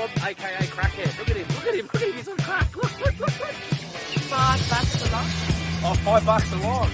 Bob, aka Crackhead. Look at him, look at him, look at him, he's on crack. Look. $5 a lot. Oh, $5 a lot.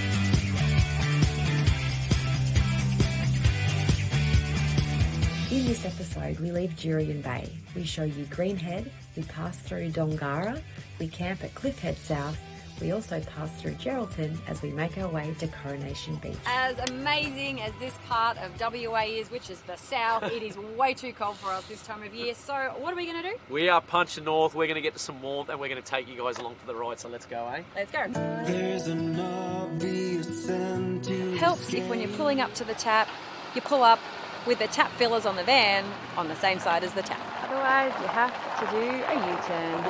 In this episode, we leave Jurien Bay. We show you Greenhead, we pass through Dongara, we camp at Cliffhead South, we also pass through Geraldton as we make our way to Coronation Beach. As amazing as this part of WA is, which is the south, it is way too cold for us this time of year. So what are we going to do? We are punching north, we're going to get to some warmth and we're going to take you guys along for the ride, so let's go, eh? Let's go. There's an obvious end to Helps if when you're pulling up to the tap, you pull up with the tap fillers on the van on the same side as the tap. Otherwise, you have to do a U-turn.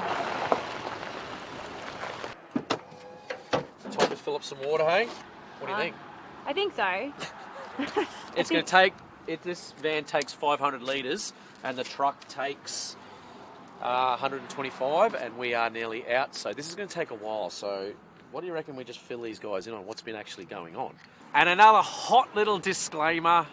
Time to fill up some water, hey? What do you think? I think so. It's going to take, this van takes 500 litres and the truck takes 125 and we are nearly out. So this is going to take a while. So what do you reckon we just fill these guys in on what's been actually going on? And another hot little disclaimer.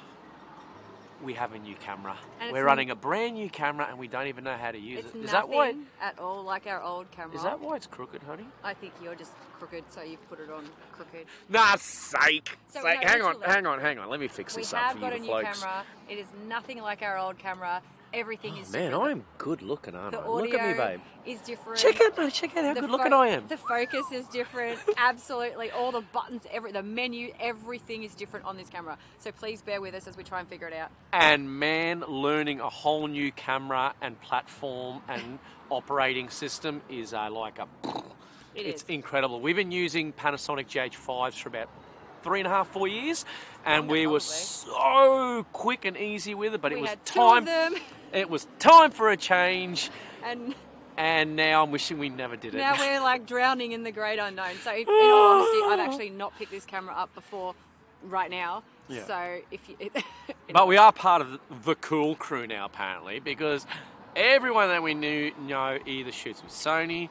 We have a new camera. We're running a brand new camera and we don't even know how to use it. Is that why? At all like our old camera. Is that why it's crooked, honey? I think you're just crooked, so you've put it on crooked. Nah, sake. So, Sake. no, hang on. Let me fix this up for you, We have got a new folks. camera. It is nothing like our old camera. Everything is Man, different. I'm good looking, aren't The I? Look at me, audio babe. is different. Check out how good looking I am. The focus is different. Absolutely. All the buttons, the menu, everything is different on this camera. So please bear with us as we try and figure it out. And man, learning a whole new camera and platform and operating system is it's incredible. We've been using Panasonic GH5s for about 3.5, 4 years, and we were so quick and easy with it, but it was time. It was time for a change. And now I'm wishing we never did it. Now we're like drowning in the great unknown. So in all honesty, I've actually not picked this camera up before right now. Yeah. So if you... But we are part of the cool crew now, apparently, because everyone that we know either shoots with Sony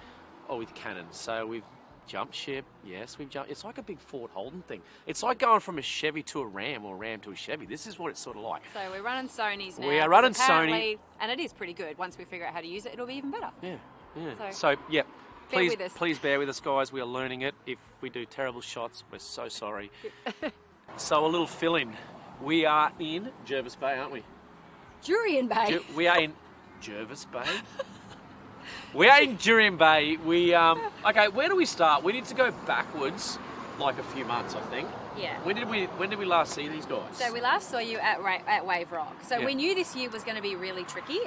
or with Canon. So we've jumped ship. Yes, we've jumped. It's like a big Ford Holden thing. It's like going from a Chevy to a Ram or a Ram to a Chevy. This is what it's sort of like. So we're running Sonys now. We are running Sony. And it is pretty good. Once we figure out how to use it, it'll be even better. Yeah. So yeah. Please bear with us, guys. We are learning it. If we do terrible shots, we're so sorry. So a little fill-in. We are in Jervis Bay, aren't we? Jurien Bay. We are in Jervis Bay. We are in Jurien Bay. Okay, where do we start? We need to go backwards like a few months, I think. Yeah. When did we last see these guys? So we last saw you at Wave Rock. So we knew this year was going to be really tricky.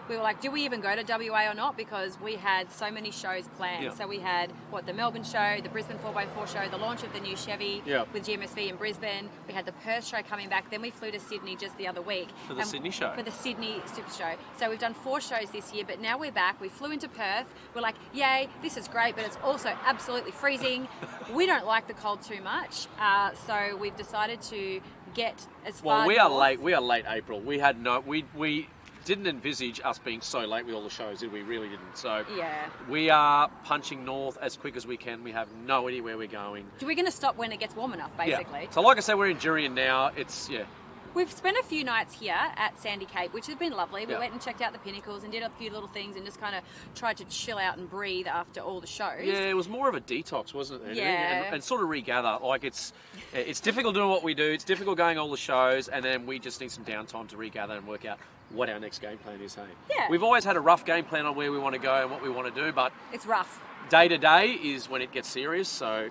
We were like, do we even go to WA or not? Because we had so many shows planned. Yeah. So we had, the Melbourne show, the Brisbane 4x4 show, the launch of the new Chevy with GMSV in Brisbane. We had the Perth show coming back. Then we flew to Sydney just the other week. For the Sydney show? For the Sydney Super Show. So we've done 4 shows this year, but now we're back. We flew into Perth. We're like, yay, this is great, but it's also absolutely freezing. We don't like the cold too much. So we've decided to get as far Well, we north. are late April. We had we didn't envisage us being so late with all the shows, did we? Really didn't. So yeah, we are punching north as quick as we can. We have no idea where we're going. We're going to stop when it gets warm enough, basically. Yeah. So like I said, we're in Jurien now. We've spent a few nights here at Sandy Cape, which has been lovely. We went and checked out the pinnacles and did a few little things and just kind of tried to chill out and breathe after all the shows. Yeah, it was more of a detox, wasn't it? Yeah. And sort of regather. Like it's difficult doing what we do. It's difficult going all the shows, and then we just need some downtime to regather and work out what our next game plan is, hey? Yeah. We've always had a rough game plan on where we want to go and what we want to do, but it's rough. Day to day is when it gets serious, so...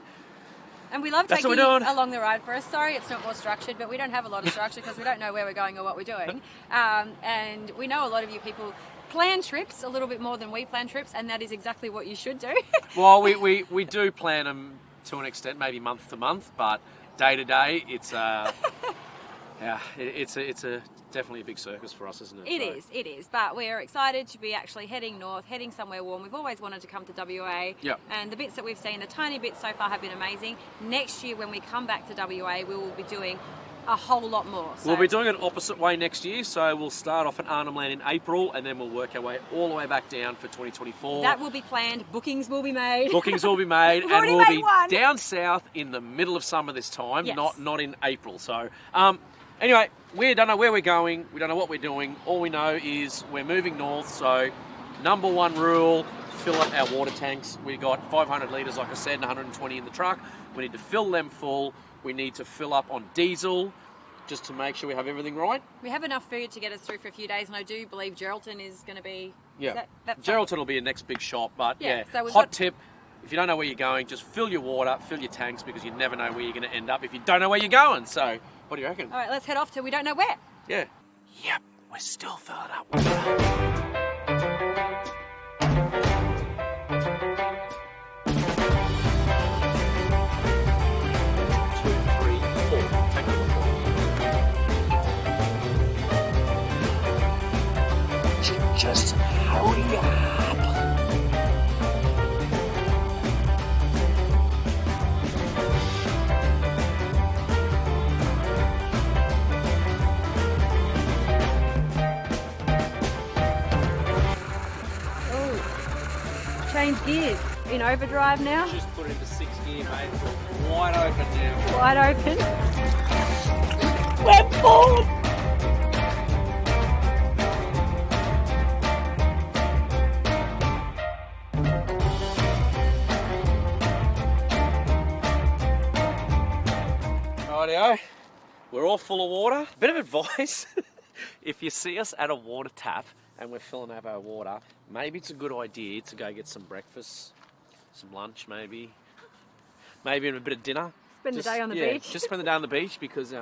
And we love That's taking what we're doing. along the ride for us. Sorry, it's not more structured, but we don't have a lot of structure because we don't know where we're going or what we're doing. And we know a lot of you people plan trips a little bit more than we plan trips, and that is exactly what you should do. Well, we do plan them to an extent, maybe month to month, but day to day, it's definitely a big circus for us, isn't it? It is. But we're excited to be actually heading north, heading somewhere warm. We've always wanted to come to WA. Yep. And the bits that we've seen, the tiny bits so far have been amazing. Next year, when we come back to WA, we will be doing a whole lot more. So we'll be doing it opposite way next year, so we'll start off at Arnhem Land in April, and then we'll work our way all the way back down for 2024. That will be planned. Bookings will be made. Bookings will be made, We've and already we'll made be one. down south in the middle of summer this time, Yes. not in April. So, Anyway, we don't know where we're going. We don't know what we're doing. All we know is we're moving north. So, number one rule, fill up our water tanks. We got 500 litres, like I said, and 120 in the truck. We need to fill them full. We need to fill up on diesel just to make sure we have everything right. We have enough food to get us through for a few days, and I do believe Geraldton is going to be... Yeah, Geraldton will be a next big shop, but so hot tip, if you don't know where you're going, just fill your water, fill your tanks, because you never know where you're going to end up if you don't know where you're going. So, what do you reckon? All right, let's head off to we don't know where. Yeah. Yep, we're still filling up water. 2, 3, 4. Take number 4. Just hurry up. Change gears. In overdrive now. Just put it into 6th gear, mate. It's wide open now. Wide open. We're bored. Rightio. We're all full of water. Bit of advice. If you see us at a water tap and we're filling up our water, maybe it's a good idea to go get some breakfast, some lunch maybe even a bit of dinner. Spend the day on the beach. Just spend the day on the beach, because it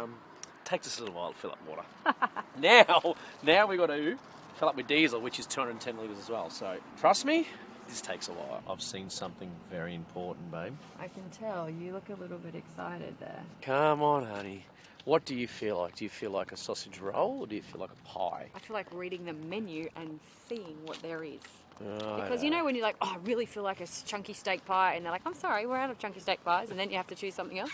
takes us a little while to fill up water. Now we've got to fill up with diesel, which is 210 litres as well. So trust me, this takes a while. I've seen something very important, babe. I can tell. You look a little bit excited there. Come on, honey. What do you feel like? Do you feel like a sausage roll, or do you feel like a pie? I feel like reading the menu and seeing what there is. Oh, because you know when you're like, oh, I really feel like a chunky steak pie, and they're like, I'm sorry, we're out of chunky steak pies, and then you have to choose something else.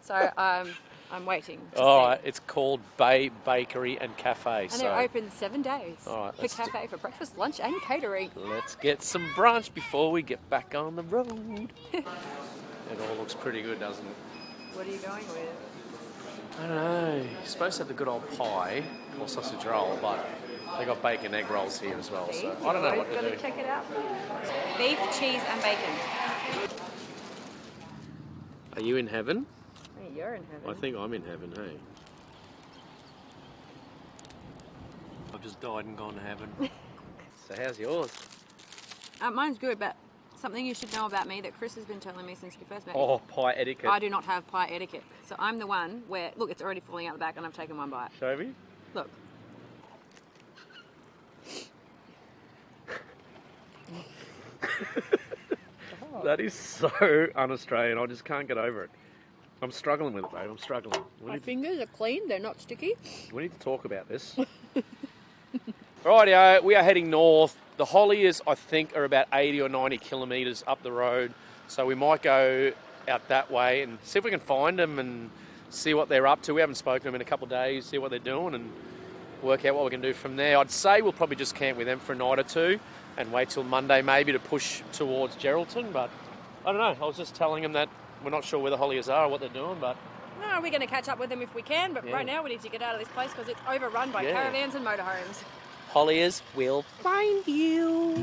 So I'm waiting to see. It's called Bay Bakery and Cafe. And they're open 7 days All right, for cafe for breakfast, lunch, and catering. Let's get some brunch before we get back on the road. It all looks pretty good, doesn't it? What are you going with? I don't know. You're supposed to have the good old pie or sausage roll, but they got bacon egg rolls here as well. So I don't know what to do. Check it out. Beef, cheese, and bacon. Are you in heaven? Hey, you're in heaven. I think I'm in heaven, hey. I've just died and gone to heaven. So how's yours? Mine's good, but something you should know about me that Chris has been telling me since we first met. Oh, pie etiquette. I do not have pie etiquette. So I'm the one where, look, it's already falling out the back and I've taken one bite. Show me. Look. That is so un-Australian. I just can't get over it. I'm struggling with it, babe. I'm struggling. My fingers are clean. They're not sticky. We need to talk about this. Rightio, we are heading north. The Holliers, I think, are about 80 or 90 kilometres up the road. So we might go out that way and see if we can find them and see what they're up to. We haven't spoken to them in a couple of days, see what they're doing and work out what we can do from there. I'd say we'll probably just camp with them for a night or two and wait till Monday maybe to push towards Geraldton. But I don't know. I was just telling them that we're not sure where the Holliers are or what they're doing, but... No, we're going to catch up with them if we can, but right now we need to get out of this place because it's overrun by caravans and motorhomes. Holliers will find you.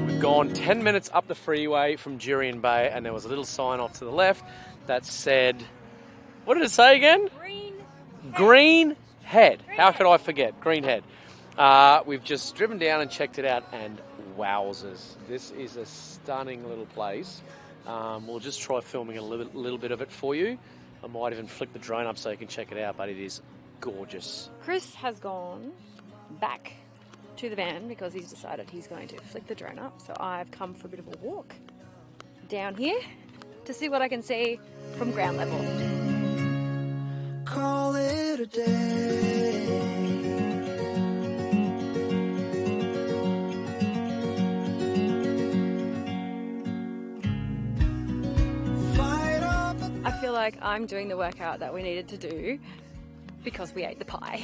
We've gone 10 minutes up the freeway from Jurien Bay and there was a little sign off to the left that said, what did it say again? Green Head. How could I forget? Green Head. We've just driven down and checked it out and wowzers. This is a stunning little place. We'll just try filming a little bit of it for you. I might even flick the drone up so you can check it out, but it is gorgeous. Chris has gone back to the van because he's decided he's going to flick the drone up. So I've come for a bit of a walk down here to see what I can see from ground level. Call it a day. I feel like I'm doing the workout that we needed to do because we ate the pie.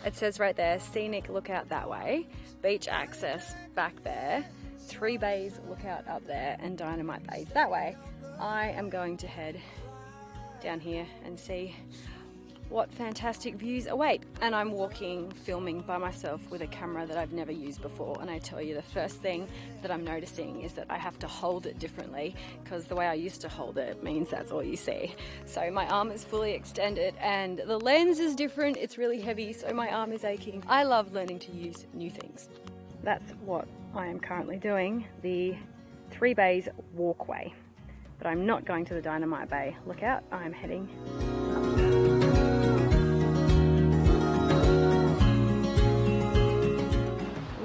It says right there, scenic lookout that way, beach access back there, 3 bays lookout up there, and Dynamite Bays that way. I am going to head down here and see what fantastic views await. And I'm walking, filming by myself with a camera that I've never used before, and I tell you the first thing that I'm noticing is that I have to hold it differently, because the way I used to hold it means that's all you see. So my arm is fully extended and the lens is different, it's really heavy, so my arm is aching. I love learning to use new things. That's what I am currently doing, the 3 Bays Walkway. But I'm not going to the Dynamite Bay lookout, I'm heading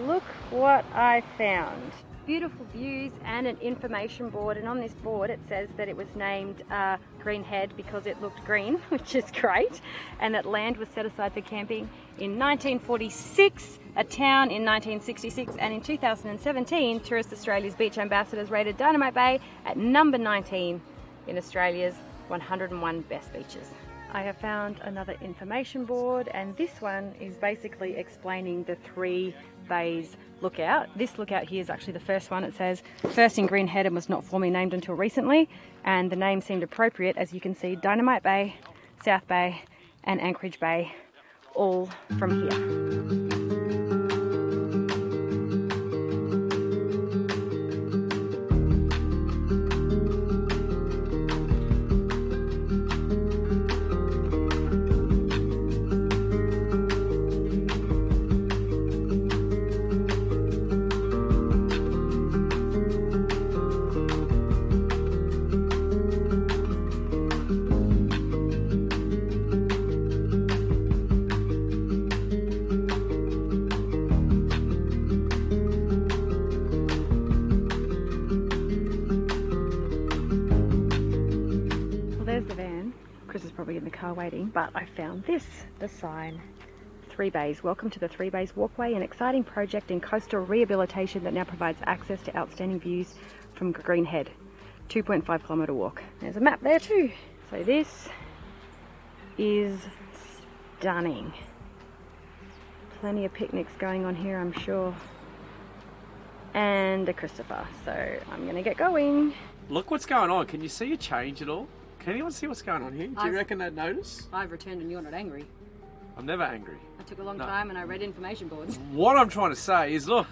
Look what I found. Beautiful views and an information board, and on this board it says that it was named Green Head because it looked green, which is great, and that land was set aside for camping in 1946, a town in 1966, and in 2017 Tourist Australia's beach ambassadors rated Dynamite Bay at number 19 in Australia's 101 best beaches. I have found another information board, and this one is basically explaining the 3 Bays lookout. This lookout here is actually the first one. It says, first in Green Head and was not formally named until recently, and the name seemed appropriate as you can see Dynamite Bay, South Bay and Anchorage Bay all from here. Waiting, but I found this, the sign, 3 Bays. Welcome to the 3 Bays Walkway, an exciting project in coastal rehabilitation that now provides access to outstanding views from Green Head. 2.5 kilometre walk. There's a map there too. So this is stunning. Plenty of picnics going on here, I'm sure. And a Christopher. So I'm gonna get going. Look what's going on. Can you see a change at all? Can anyone see what's going on here? Do you reckon they'd notice? I've returned and you're not angry. I'm never angry. I took a long time and I read information boards. What I'm trying to say is, look.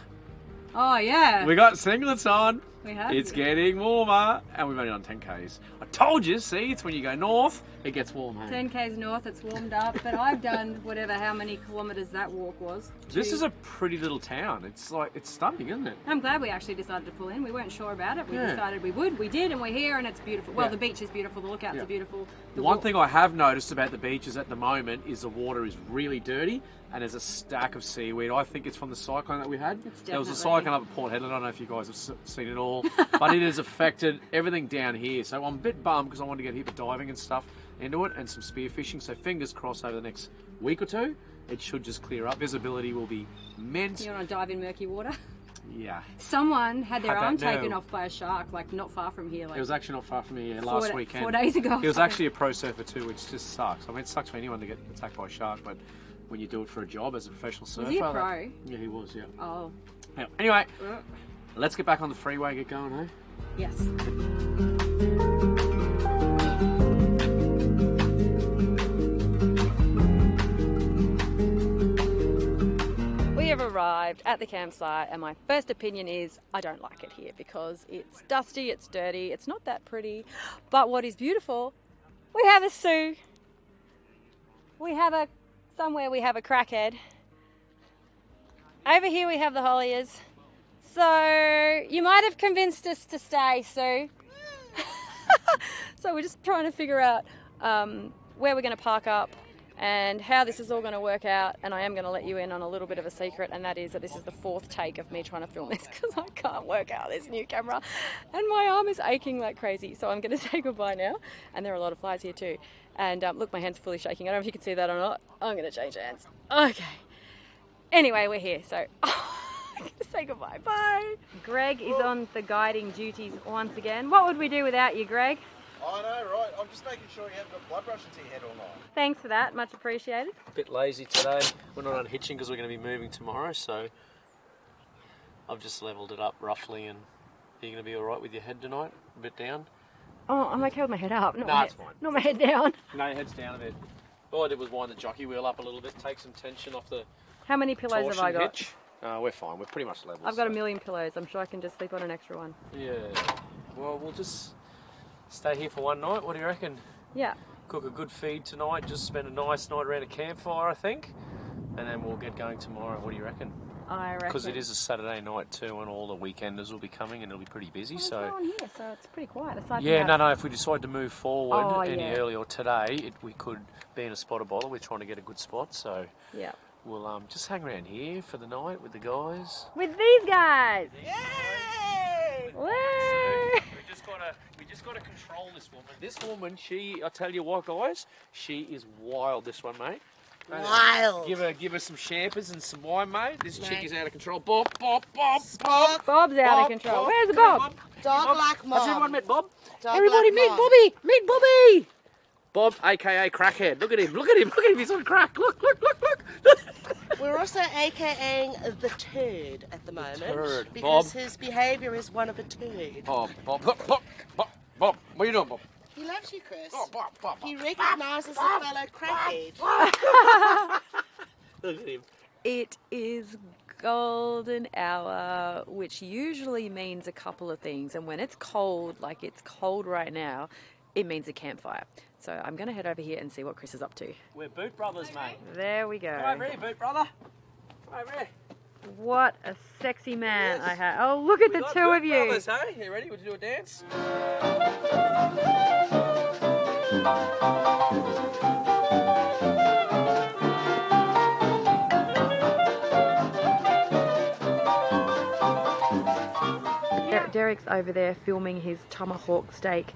Oh, yeah. We got singlets on. We have. It's getting warmer. And we've only done 10Ks. I told you, see, it's when you go north, it gets warmer. 10Ks north, it's warmed up. But I've done whatever, how many kilometres that walk was. This is a pretty little town. It's like, it's stunning, isn't it? I'm glad we actually decided to pull in. We weren't sure about it. We decided we would. We did, and we're here, and it's beautiful. Well, the beach is beautiful. The lookouts are beautiful. One thing I have noticed about the beaches at the moment is the water is really dirty, and there's a stack of seaweed. I think it's from the cyclone that we had. There was a cyclone up at Port Hedland. I don't know if you guys have seen it all, but it has affected everything down here. So I'm a bit bummed because I want to get a heap of diving and stuff into it and some spearfishing. So fingers crossed over the next week or two, it should just clear up. Visibility will be immense. You want to dive in murky water? Yeah. Someone had their arm taken off by a shark, like not far from here. Like it was actually not far from here last weekend. 4 days ago. He was actually a pro surfer too, which just sucks. I mean, it sucks for anyone to get attacked by a shark, but when you do it for a job as a professional surfer. Was he a pro? Yeah, he was, yeah. Oh. Yeah. Anyway, let's get back on the freeway and get going, eh? Yes. We have arrived at the campsite, and my first opinion is I don't like it here because it's dusty, it's dirty, it's not that pretty. But what is beautiful, we have a Sue. We have a we have a Crackhead. Over here we have the Holliers. So you might have convinced us to stay, Sue. So we're just trying to figure out where we're going to park up and how this is all going to work out. And I am going to let you in on a little bit of a secret, and that is that this is the 4th take of me trying to film this because I can't work out this new camera and my arm is aching like crazy. So I'm going to say goodbye now. And there are a lot of flies here too. And look, my hands are fully shaking. I don't know if you can see that or not. I'm going to change hands. Okay. Anyway, we're here, so I'm going to say goodbye. Bye. Greg is on the guiding duties once again. What would we do without you, Greg? I know, right? I'm just making sure you haven't got blood rushing to your head all night. Thanks for that, much appreciated. A bit lazy today. We're not unhitching because we're going to be moving tomorrow, so I've just levelled it up roughly. And are you going to be all right with your head tonight? A bit down? Oh, I'm okay with my head up. No, it's fine. Not my head down. No, your head's down a bit. All I did was wind the jockey wheel up a little bit, take some tension off the How many pillows have I got? hitch. We're fine. We're pretty much level. I've got a million pillows. I'm sure I can just sleep on an extra one. Yeah. Well, we'll just stay here for one night. What do you reckon? Yeah. Cook a good feed tonight. Just spend a nice night around a campfire, I think. And then we'll get going tomorrow. What do you reckon? I reckon. Because it is a Saturday night too, and all the weekenders will be coming, and it'll be pretty busy. Well, so there's no one here, so it's pretty quiet. Aside yeah, from no. If we decide to move forward any yeah. earlier today, we could be in a spot or bottle. We're trying to get a good spot, so Yeah. we'll just hang around here for the night with the guys. With these guys. Yay! Woo! We just gotta control this woman. This woman, I tell you what, guys, she is wild. This one, mate. Wild. Give her some champers and some wine, mate. This chick Mate. is out of control. Bob. Bob's out of control. Where's the Bob? Dog like mom. Has everyone met Bob? Dog Everybody like meet mom. Bobby. Meet Bobby. Bob, aka Crackhead. Look at him. Look at him. Look at him. He's on crack. Look. We're also AKAing the turd at the moment. turd. Because Bob. his behaviour is one of a turd. Bob. What are you doing, Bob? He loves you, Chris. Bob. He recognises a fellow crackhead. Look at him. It is golden hour, which usually means a couple of things. And when it's cold, like it's cold right now, it means a campfire. So I'm going to head over here and see what Chris is up to. We're boot brothers, mate. There we go. Come over here, boot brother. Come over here. What a sexy man I have. Oh, look at We the got two boot of you. brothers, hey? You ready? Would you do a dance? Deryck's over there filming his tomahawk steak,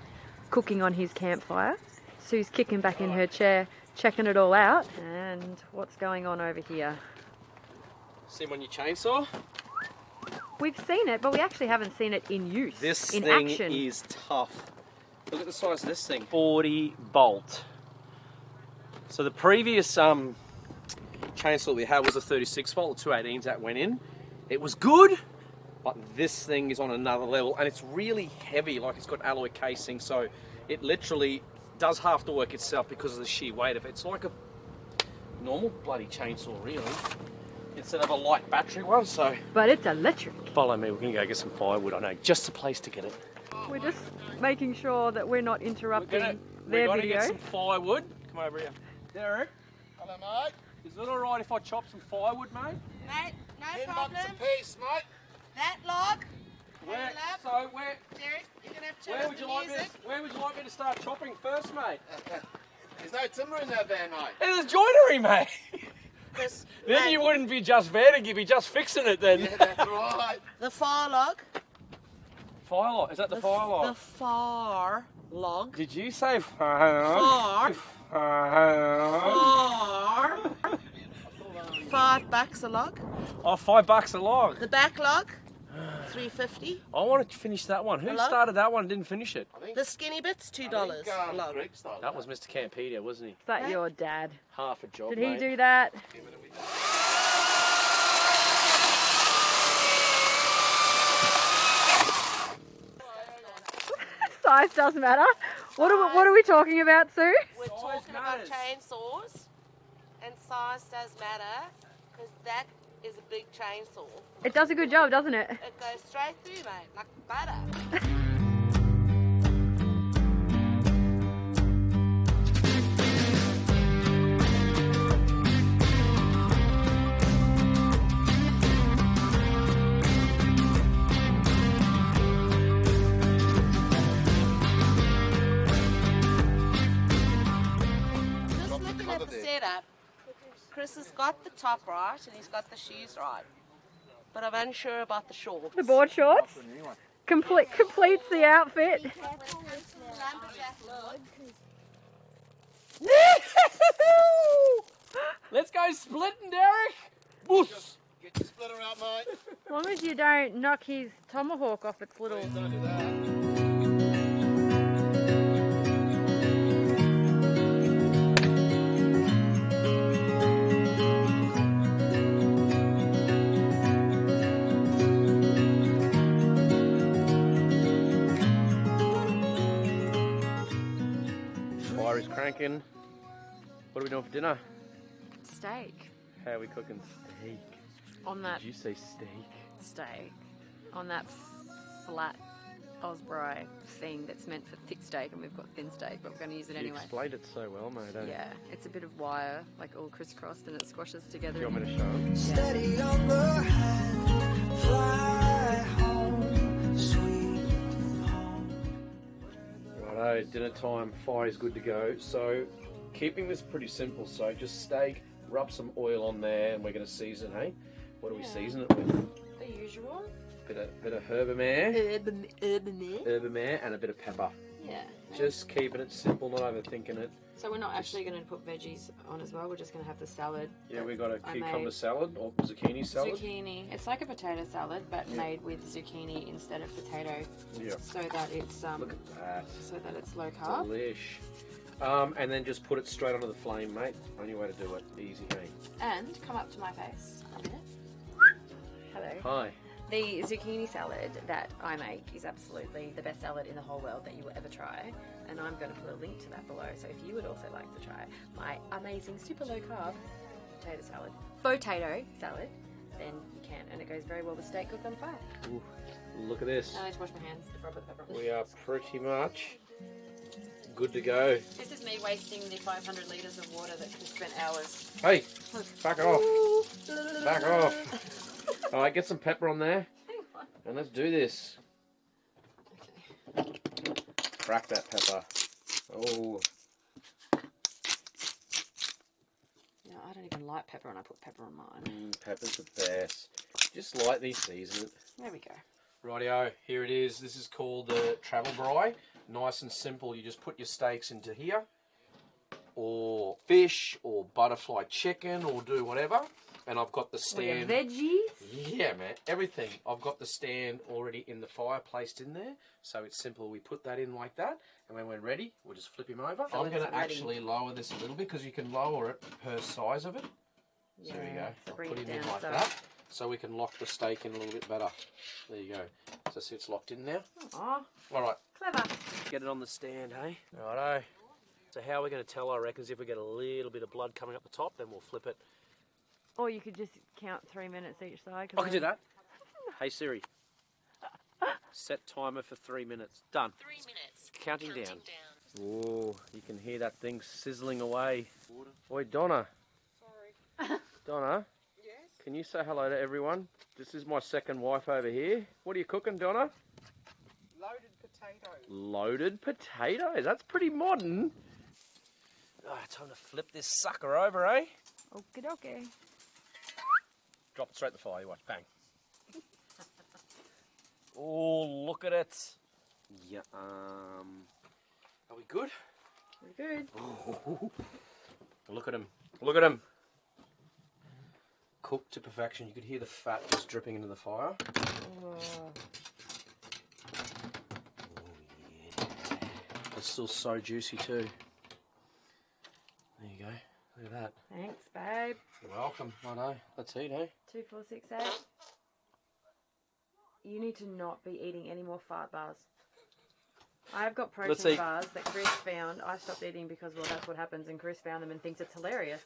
cooking on his campfire. Sue's kicking back in her chair, checking it all out. And what's going on over here? See him on your chainsaw? We've seen it, but we actually haven't seen it in use, This in thing action. is tough. Look at the size of this thing. 40 bolt. So the previous chainsaw we had was a 36 volt, 218s that went in. It was good, but this thing is on another level, and it's really heavy, like it's got alloy casing, so it literally does half the work itself because of the sheer weight of it. It's like a normal bloody chainsaw, really, instead of a light battery one, so... But it's electric. Follow me, we're going to go get some firewood. I know just the place to get it. We're just making sure that we're not interrupting We're their going to video. get some firewood. Come over here. Deryck, Hello, mate. is it alright if I chop some firewood, mate? Mate, no 10 problem. bucks a piece, mate. That log. Where, lap. so where, Deryck, you're going to have to where turn would off you the like me music. to, where would you like me to start chopping first, mate? There's no timber in that van, mate. There's joinery, mate. Chris, Then mate, you wouldn't be just vetting, you'd be just fixing it then. Yeah, that's right. the far log. Firelight, is that the firelight? The far log. Did you say fire? Far. $5 a log. Oh, $5 a log. The back log, $3.50. I wanted to finish that one. Who A log? started that one and didn't finish it? The skinny bits, $2 a log. Greg started That was Mr. Campedia, wasn't he? Is that your dad? Half a job, Did mate. he do that? Size does matter. What are we talking about, Sue? We're Size talking about matters. chainsaws, and size does matter, because that is a big chainsaw. It does a good job, doesn't it? It goes straight through, mate, like butter. Just looking at the setup, Chris has got the top right and he's got the shoes right. But I'm unsure about the shorts. The board shorts completes the outfit. Let's go splitting, Deryck. Woof. Get your splitter out, mate. As long as you don't knock his tomahawk off its little... Don't do that. Fire is cranking. What are we doing for dinner? Steak. How are we cooking steak? On that Did you say steak? steak. On that flat Ozbraai thing that's meant for thick steak, and we've got thin steak, but we're going to use it You anyway. explained it so well, mate. Eh? Yeah, it's a bit of wire, like all crisscrossed, and it squashes together. Do you want me to show them? Steady on the hand, fly home, sweet home. Righto, dinner time, fire is good to go. So, keeping this pretty simple. So, just steak, rub some oil on there, and we're going to season, hey? What do we season it with? The usual. Bit of herbamare, and a bit of pepper. Yeah. Just keeping it simple, not overthinking it. So we're not actually going to put veggies on as well. We're just going to have the salad. Yeah, we got a cucumber salad or zucchini salad. Zucchini. It's like a potato salad, but made with zucchini instead of potato. Yeah. So that it's Look at that. so that it's low carb. Delish. And then just put it straight onto the flame, mate. Only way to do it. Easy, hey. And come up to my face a minute. Hello. Hi. The zucchini salad that I make is absolutely the best salad in the whole world that you will ever try, and I'm going to put a link to that below, so if you would also like to try my amazing super low carb potato salad, then you can, and it goes very well with steak cooked on fire. Ooh, look at this. I need to wash my hands before I put the pepper on. We are pretty much good to go. This is me wasting the 500 litres of water that could spent hours. Hey, back off. Back off. All right, get some pepper on there, and let's do this. Crack that pepper. Oh. Yeah, I don't even like pepper, and I put pepper on mine. Pepper's the best. Just lightly season it. There we go. Rightio, here it is. This is called the travel braai. Nice and simple. You just put your steaks into here, or fish, or butterfly chicken, or do whatever. And I've got the stand. With veggies? Yeah, man, everything. I've got the stand already in the fire, placed in there. So it's simple. We put that in like that, and when we're ready, we'll just flip him over. So I'm going to actually lower this a little bit because you can lower it per size of it. Yeah, So there you go. so I'll bring put it him in down like so- that, so we can lock the steak in a little bit better. There you go. So see, it's locked in now. Aw, All right. clever. Get it on the stand, hey? Righto. So how we're going to tell, I reckon, is if we get a little bit of blood coming up the top, then we'll flip it. Or you could just count 3 minutes each side. I can do that. Hey Siri, set timer for 3 minutes. Done. 3 minutes. Counting down. Oh, you can hear that thing sizzling away. Oi, Donna. Sorry. Donna, Yes? can you say hello to everyone? This is my second wife over here. What are you cooking, Donna? Loaded potatoes. Loaded potatoes. That's pretty modern. Ah, time to flip this sucker over, eh? Okie dokie. Drop it straight in the fire, you watch. Bang. Oh, look at it. Yeah. Are we good? We're good. Look at him. Look at him. Cooked to perfection. You could hear the fat just dripping into the fire. Oh. Yeah. It's still so juicy too. There you go. Look at that. Thanks, babe. You're welcome. I know. Let's eat, eh? 2, 4, 6, 8. You need to not be eating any more fart bars. I've got Let's protein eat. bars that Chris found. I stopped eating because, well, that's what happens, and Chris found them and thinks it's hilarious.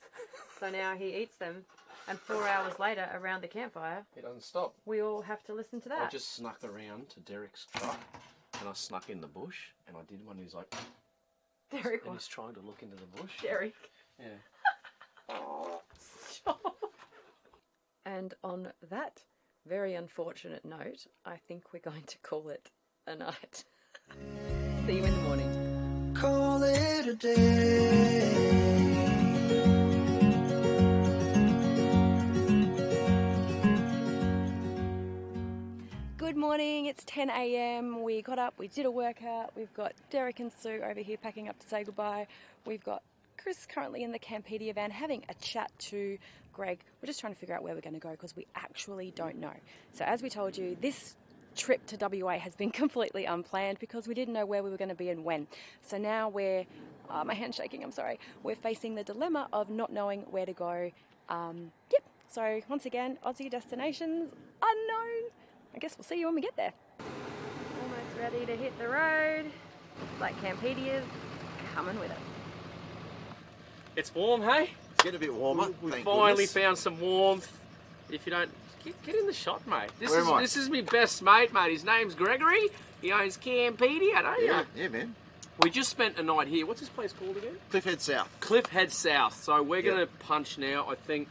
So now he eats them, and 4 hours later, around the campfire, It doesn't stop. we all have to listen to that. I just snuck around to Deryck's truck, and I snuck in the bush, and I did one. He's like, Deryck, and he's trying to look into the bush. Deryck. Yeah. Stop. And on that very unfortunate note, I think we're going to call it a night. See you in the morning. Call it a day. Good morning, it's 10 a.m. We got up, we did a workout. We've got Deryck and Sue over here packing up to say goodbye. We've got Chris currently in the Campedia van having a chat to Greg. We're just trying to figure out where we're going to go because we actually don't know. So as we told you, this trip to WA has been completely unplanned because we didn't know where we were going to be and when. So now we're, my hand's shaking, I'm sorry. We're facing the dilemma of not knowing where to go. Yep, so once again, Aussie destinations unknown. I guess we'll see you when we get there. Almost ready to hit the road. It's like Campedia's coming with us. It's warm, hey? It's getting a bit warmer. We thank finally goodness. found some warmth. If you don't... Get in the shot, mate. Where am I? This is my best mate. His name's Gregory. He owns Campedia, don't you? Yeah, man. We just spent a night here. What's this place called again? Cliffhead South. Cliffhead South. So we're going to punch now, I think.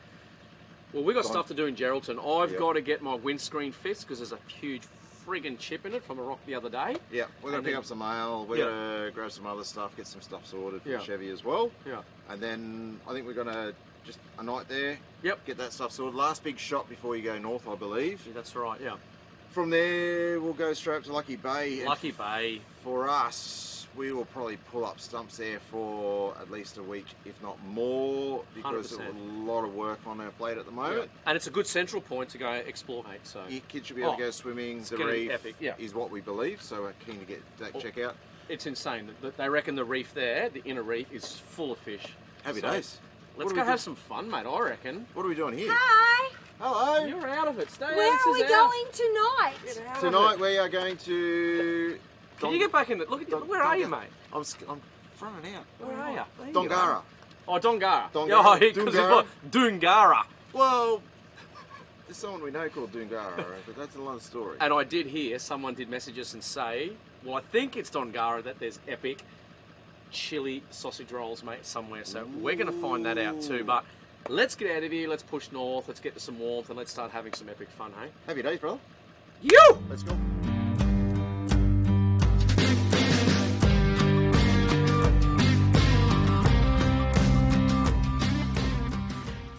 Well, we've got stuff to do in Geraldton. I've got to get my windscreen fixed because there's a huge friggin' chip in it from a rock the other day. Yeah, we're going to pick up some mail. We're going to grab some other stuff, get some stuff sorted for Chevy as well. Yeah. And then I think we're going to just a night there. Yep. Get that stuff sorted. Last big shot before you go north, I believe. Yeah, that's right, yeah. From there, we'll go straight up to Lucky Bay. Lucky Bay. For us, we will probably pull up stumps there for at least a week, if not more, because there's a lot of work on our plate at the moment. Yeah. And it's a good central point to go explore, mate. So your kids should be able to go swimming. The reef is what we believe, so we're keen to get that check out. It's insane. They reckon the reef there, the inner reef, is full of fish. Happy days. Let's go have some fun, mate, I reckon. What are we doing here? Hi. Hello. You're out of it. Stay Where are we going tonight? Tonight we are going to... Can you get back in the... Look, where are you, mate? I'm running out. Where are you? Dongara. Oh, Dongara. Dongara. Dongara. Well, there's someone we know called Dongara, but that's another story. And I did hear, someone did message us and say, well, I think it's Dongara, that there's epic chili sausage rolls, mate, somewhere. So we're going to find that out too. But let's get out of here. Let's push north. Let's get to some warmth and let's start having some epic fun, hey? Happy days, brother. You! Let's go.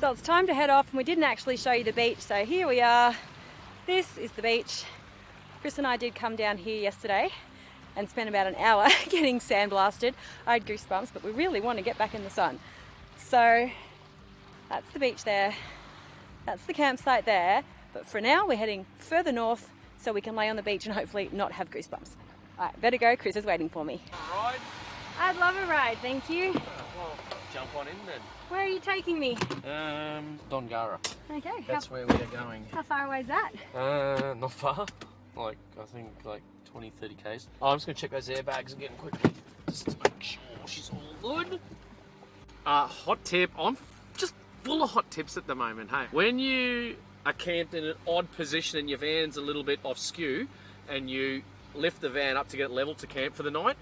So it's time to head off, and we didn't actually show you the beach, so here we are. This is the beach. Chris and I did come down here yesterday and spent about an hour getting sandblasted. I had goosebumps, but we really want to get back in the sun. So that's the beach there. That's the campsite there. But for now, we're heading further north so we can lay on the beach and hopefully not have goosebumps. All right, better go. Chris is waiting for me. A ride? I'd love a ride, thank you. Well, jump on in then. Where are you taking me? Dongara. Okay. That's where we are going. How far away is that? Not far. I think 20, 30 k's. Oh, I'm just going to check those airbags again quickly, just to make sure she's all good. Hot tip. I'm just full of hot tips at the moment, hey. When you are camped in an odd position and your van's a little bit off skew and you lift the van up to get it level to camp for the night,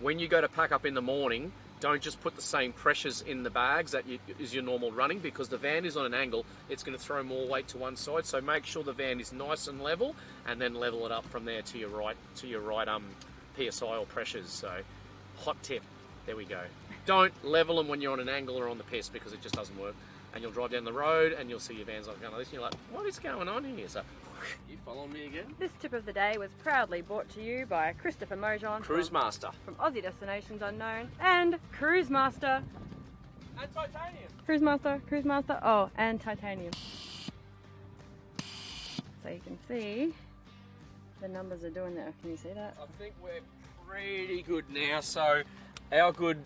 when you go to pack up in the morning, don't just put the same pressures in the bags that is your normal running, because the van is on an angle. It's going to throw more weight to one side. So make sure the van is nice and level, and then level it up from there to your right PSI or pressures. So hot tip. There we go. Don't level them when you're on an angle or on the piss, because it just doesn't work. And you'll drive down the road and you'll see your van's like going like this, and you're like, what is going on here? So you following me again? This tip of the day was proudly brought to you by Christopher Mojon, Cruisemaster from Aussie Destinations Unknown, and Cruisemaster. And Titanium. Cruisemaster, oh, and Titanium. So you can see the numbers are doing there. Can you see that? I think we're pretty good now. So our good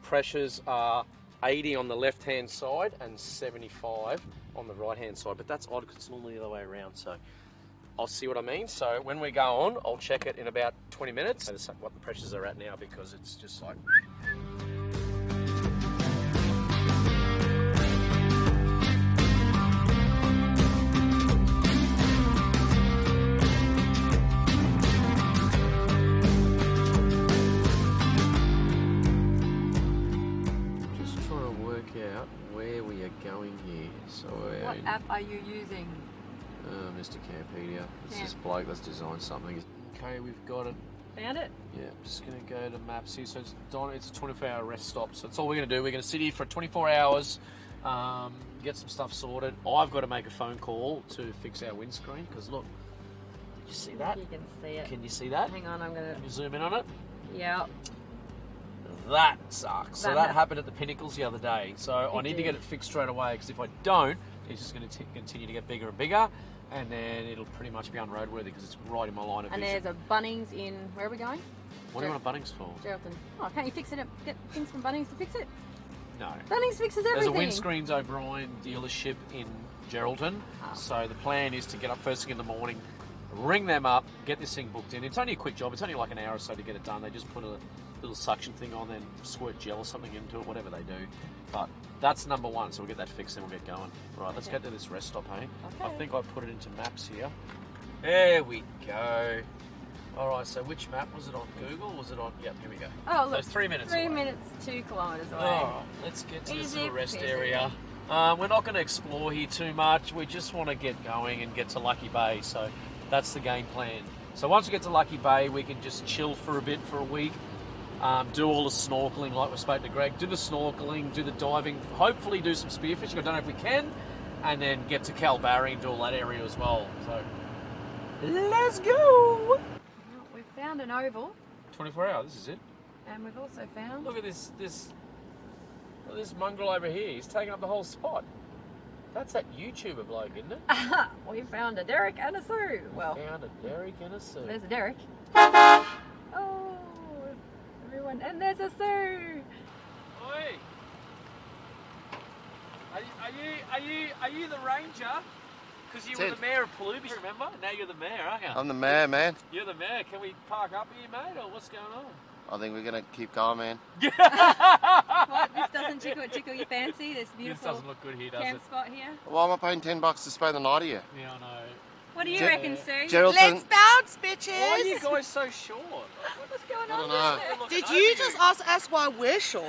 pressures are 80 on the left-hand side and 75 on the right-hand side, but that's odd because it's normally the other way around, so I'll see what I mean. So when we go on, I'll check it in about 20 minutes. That's what the pressures are at now, because it's just like... out where we are going here. So what app are you using? Mr. Campedia. It's this bloke that's designed something. Okay, we've got it. Found it? Yeah, I'm just going to go to maps here. So it's a 24-hour rest stop. So that's all we're going to do. We're going to sit here for 24 hours, get some stuff sorted. I've got to make a phone call to fix our windscreen, because look, did you see that? You can see it. Can you see that? Hang on, Can you zoom in on it? Yeah. That sucks. So that happened at the Pinnacles the other day. So I need to get it fixed straight away, because if I don't, it's just going to continue to get bigger and bigger, and then it'll pretty much be unroadworthy because it's right in my line of vision. And there's a Bunnings in, where are we going? What do you want a Bunnings for? Geraldton. Oh, can't you fix it? Get things from Bunnings to fix it? No. Bunnings fixes everything. There's a Windscreens Ozbraai dealership in Geraldton. Oh. So the plan is to get up first thing in the morning, ring them up, get this thing booked in. It's only a quick job. It's only like an hour or so to get it done. They just put a little suction thing on, then squirt gel or something into it, whatever they do. But that's number one, so we'll get that fixed and we'll get going. Right, let's get to this rest stop, hey? Okay. I think I put it into maps here. There we go. All right, so which map was it on? Google? Was it on? Yep, here we go. Oh, So look, it's 3 minutes 3 away. minutes, 2 kilometres away. All right, let's get to this Easy little rest peasy. area. We're not going to explore here too much. We just want to get going and get to Lucky Bay. So that's the game plan. So once we get to Lucky Bay, we can just chill for a bit for a week. Do all the snorkeling like we spoke to Greg. Do the snorkeling, do the diving. Hopefully do some spearfishing. I don't know if we can. And then get to Kalbarri and do all that area as well. So let's go. Well, we've found an oval, 24 hours, this is it. and we've also found... Look at this mongrel over here. He's taking up the whole spot. That's that YouTuber bloke, isn't it? we found a Deryck and a Sue. Well, Found a Deryck and a Sue. there's a Deryck. Oh, everyone, and there's a Sue. Oi! Are you the ranger? Because you were the mayor of Palubi, remember? Now you're the mayor, aren't you? I'm the mayor, man. You're the mayor. Can we park up here, mate, or what's going on? I think we're going to keep going, man. What, this doesn't tickle your fancy? This This beautiful doesn't look good here, does camp it? spot here. Why am I paying $10 to spend the night here? Yeah, I know. What do you Ger- reckon, Sue? Geraldton. Let's bounce, Why are bitches. you guys so short? What's going I on don't know. there? Did you just ask us why we're short?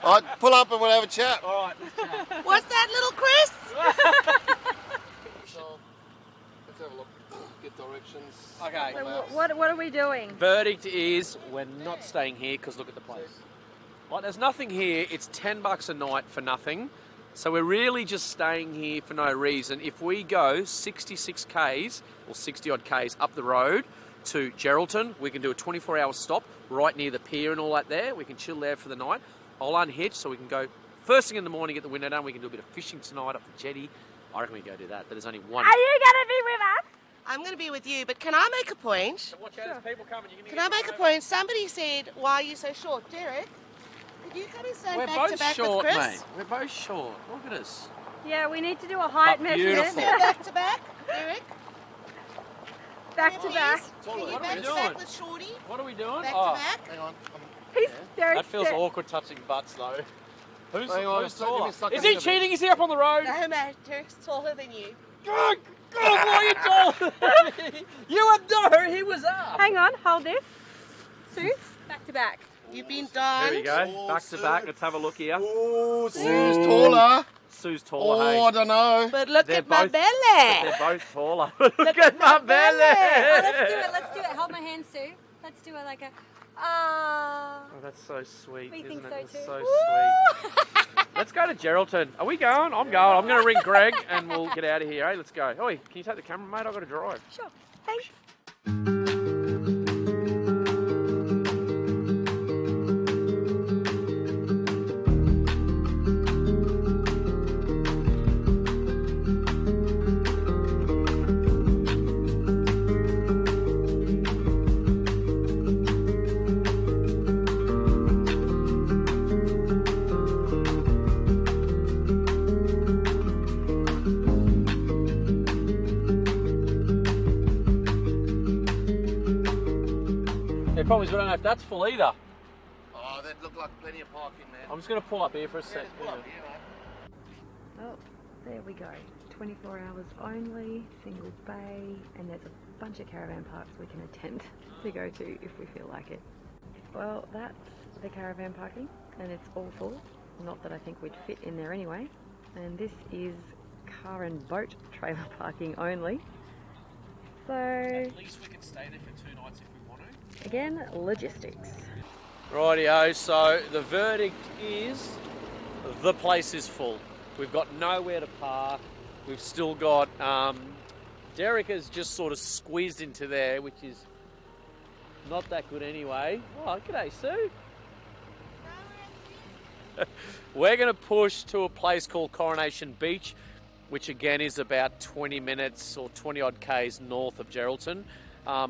All right, pull up and we'll have a chat. All right, let's chat. What's that, little Chris? So, let's have a look. Get directions. Okay. So what are we doing? Verdict is we're not staying here because look at the place. Like, there's nothing here. It's $10 a night for nothing. So we're really just staying here for no reason. If we go 66 Ks or 60 odd Ks up the road to Geraldton, we can do a 24-hour stop right near the pier and all that there. We can chill there for the night. I'll unhitch so we can go first thing in the morning, get the window done. We can do a bit of fishing tonight up the jetty. I reckon we can go do that, but there's only one. Are you going to be with us? I'm going to be with you, but can I make a point? Watch out, there's people coming. Can I make a point? Somebody said, why are you so short? Deryck, could you come and stand We're back to both back short, with Chris? mate. We're both short. Look at us. Yeah, we need to do a height Oh, measurement. beautiful. Stand back to back, Deryck. Back to Please. back. Can you What are back we to doing? back with Shorty? What are we doing? Back Oh, to back? Hang on. He's Deryck. that feels awkward touching butts, though. Who's Hang on, who's don't give taller? me stuck Is in he the bit. cheating? Is he up on the road? No, mate. Deryck's taller than you. God, why are you taller than me? You were no, he was up. Hang on, hold this. Sue, back to back. You've been done. There we go. Back to back. Let's have a look here. Oh, Sue's taller. Sue's taller. Oh, I don't know. But look They're at my both- belly. They're both taller. Look at my belly. Let's do it. Hold my hand, Sue. Let's do it like a... Ah. Oh, that's so sweet, We isn't think it? so That's too. so sweet. Let's go to Geraldton. Are we going? I'm going. I'm going to ring Greg and we'll get out of here. Hey, let's go. Oi, can you take the camera, mate? I've got to drive. Sure. Thanks. The problem is we don't know if that's full either. Oh, that looked like plenty of parking, man. I'm just going to pull up here for a sec. Pull up here, mate. Oh, there we go. 24 hours only, single bay, and there's a bunch of caravan parks we can attempt to go to if we feel like it. Well, that's the caravan parking, and it's all full. Not that I think we'd fit in there anyway. And this is car and boat trailer parking only. So, At least we can stay there for 2 nights if we want to. again, logistics. Rightio, so the verdict is the place is full. We've got nowhere to park. We've still got, Deryck has just sort of squeezed into there, which is not that good anyway. Oh, g'day, Sue. We're going to push to a place called Coronation Beach, which again is about 20 minutes or 20 odd Ks north of Geraldton.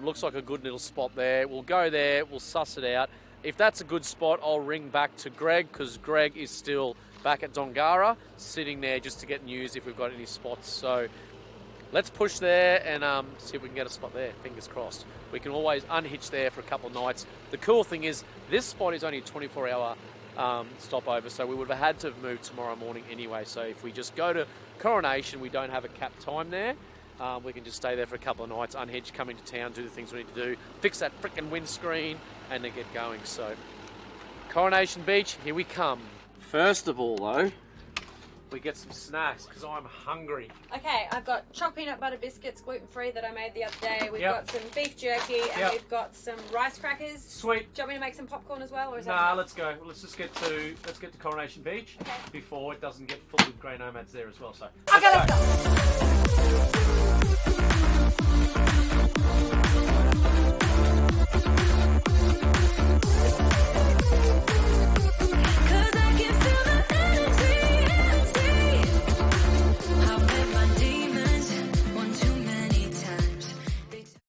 Looks like a good little spot there. We'll go there, we'll suss it out. If that's a good spot, I'll ring back to Greg because Greg is still back at Dongara, sitting there just to get news if we've got any spots. So let's push there and see if we can get a spot there. Fingers crossed. We can always unhitch there for a couple of nights. The cool thing is this spot is only a 24-hour stopover, so we would have had to have moved tomorrow morning anyway. So if we just go to Coronation, we don't have a capped time there. We can just stay there for a couple of nights, unhitch, come into town, do the things we need to do, fix that frickin' windscreen, and then get going. So Coronation Beach, here we come. First of all, though, we get some snacks because I'm hungry. Okay, I've got chopped peanut butter biscuits, gluten-free, that I made the other day. We've got some beef jerky, and we've got some rice crackers. Sweet. Do you want me to make some popcorn as well, or is that let's go. Let's get to Coronation Beach before it doesn't get full of grey nomads there as well. So let's go.